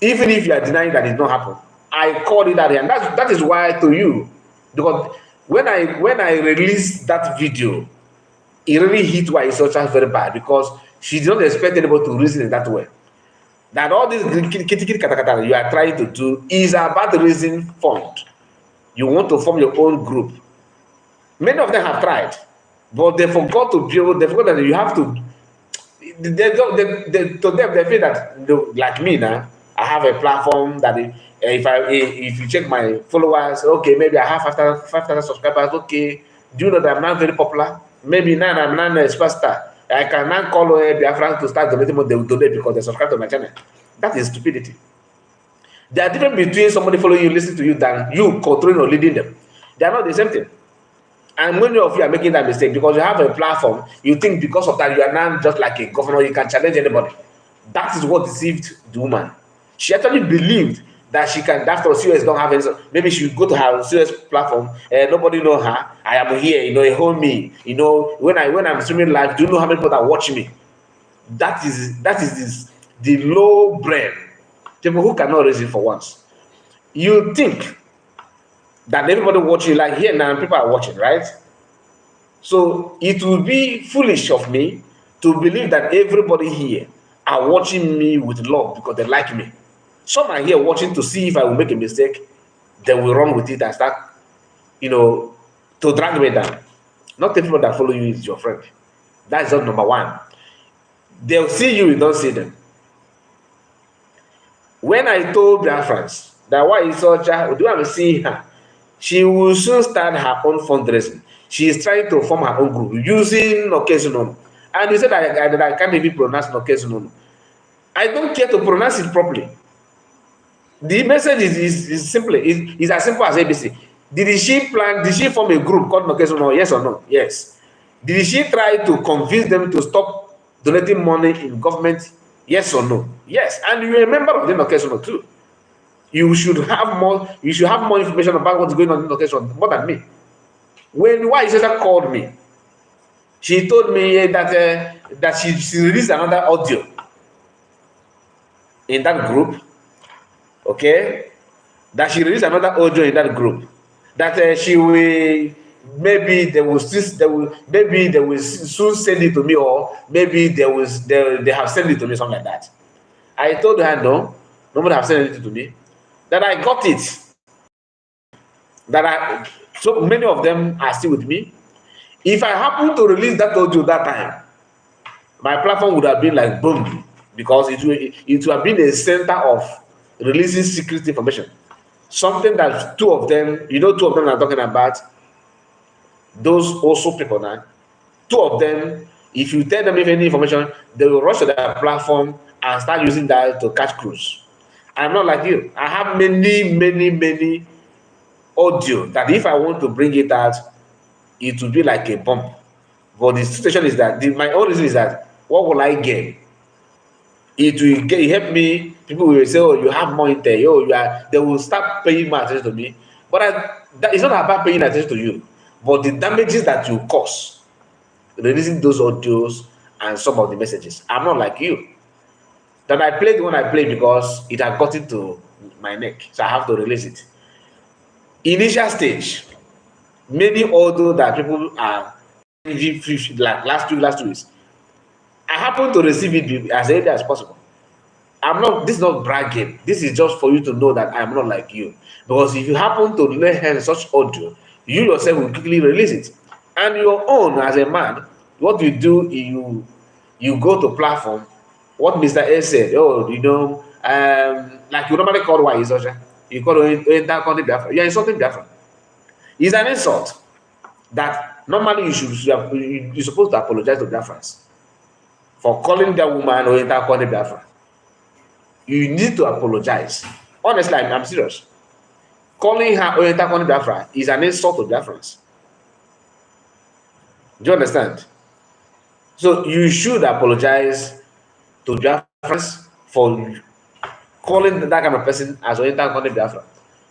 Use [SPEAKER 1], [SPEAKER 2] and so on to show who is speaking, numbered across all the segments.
[SPEAKER 1] Even if you are denying that it did not happen, I called it out here, and that is why to you, because when I released that video, it really hit why it's such very bad, because she did not expect anybody to reason in that way. That all this kitty kata you are trying to do is about raising fund. You want to form your own group. Many of them have tried, but they forgot to build. They forgot that you have to. To them, they feel that, like me now, I have a platform that if you check my followers, okay, maybe I have 5,000 subscribers. Okay, do you know that I'm not very popular? Maybe now I'm not a superstar. I can now call Biafra to start donating more. They will donate because they subscribe to my channel. That is stupidity. There are difference between somebody following you, listening to you, than you controlling or leading them. They are not the same thing. And many of you are making that mistake because you have a platform. You think because of that you are now just like a governor, you can challenge anybody. That is what deceived the woman. She actually believed that she can, after COS don't have any, maybe she would go to her COS platform, nobody know her. I am here, you hold me. When I'm streaming live, do you know how many people that watch me? That is the low brain. People who cannot reason for once. You think that everybody watching, like here now, people are watching, right? So it will be foolish of me to believe that everybody here are watching me with love because they like me. Some are here watching to see if I will make a mistake. They will run with it and start, to drag me down. Not everybody that follow you is your friend. That is not number one. They'll see you don't see them. When I told Biafrans that why is such a, do I see her? She will soon start her own fundraising. She is trying to form her own group using occasional. And you said I can't even pronounce occasional. I don't care to pronounce it properly. The message is simple. It's as simple as ABC. Did she form a group called occasional? Yes or no? Yes. Did she try to convince them to stop donating money in government? Yes or no? Yes. And you're a member of the occasional too. You should have more information about what's going on in the occasion, more than me. When why sister called me, she told me that she released another audio in that group. Okay, that she released another audio in that group. That she will maybe they will soon send it to me, or maybe they have sent it to me, something like that. I told her no, nobody have sent it to me. That I got it. So many of them are still with me. If I happen to release that audio that time, my platform would have been like boom, because it would have been a center of releasing secret information. Something that two of them are talking about. Those also people now. Two of them, if you tell them any information, they will rush to their platform and start using that to catch crews. I'm not like you. I have many audio that if I want to bring it out, it will be like a bomb. But the situation is that my own reason is that what will I gain? It will help me. People will say, "Oh, you have more intel. Oh, they will start paying more attention to me." But it's not about paying attention to you, but the damages that you cause releasing those audios and some of the messages. I'm not like you. That I played when I played because it had gotten to my neck, so I have to release it. Initial stage, many audio that people are like last two weeks, I happen to receive it as early as possible. This is not bragging. This is just for you to know that I'm not like you. Because if you happen to lay hands on such audio, you yourself will quickly release it. And your own as a man, what you do is you go to platform. What Mr. A said, like you normally call why Isoja, you call Biafra. You're insulting Biafra. It's an insult that normally you're supposed to apologize to Biafrans for calling that woman or calling Biafra. You need to apologize. Honestly, I'm serious. Calling her Oriental calling Biafra is an insult to Biafrans. Do you understand? So you should apologize to Biafrans for calling that kind of person as Oriental calling Biafra.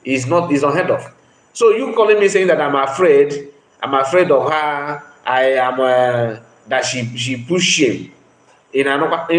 [SPEAKER 1] It's unheard of. So you calling me saying that I'm afraid of her, I am that she push shame on what?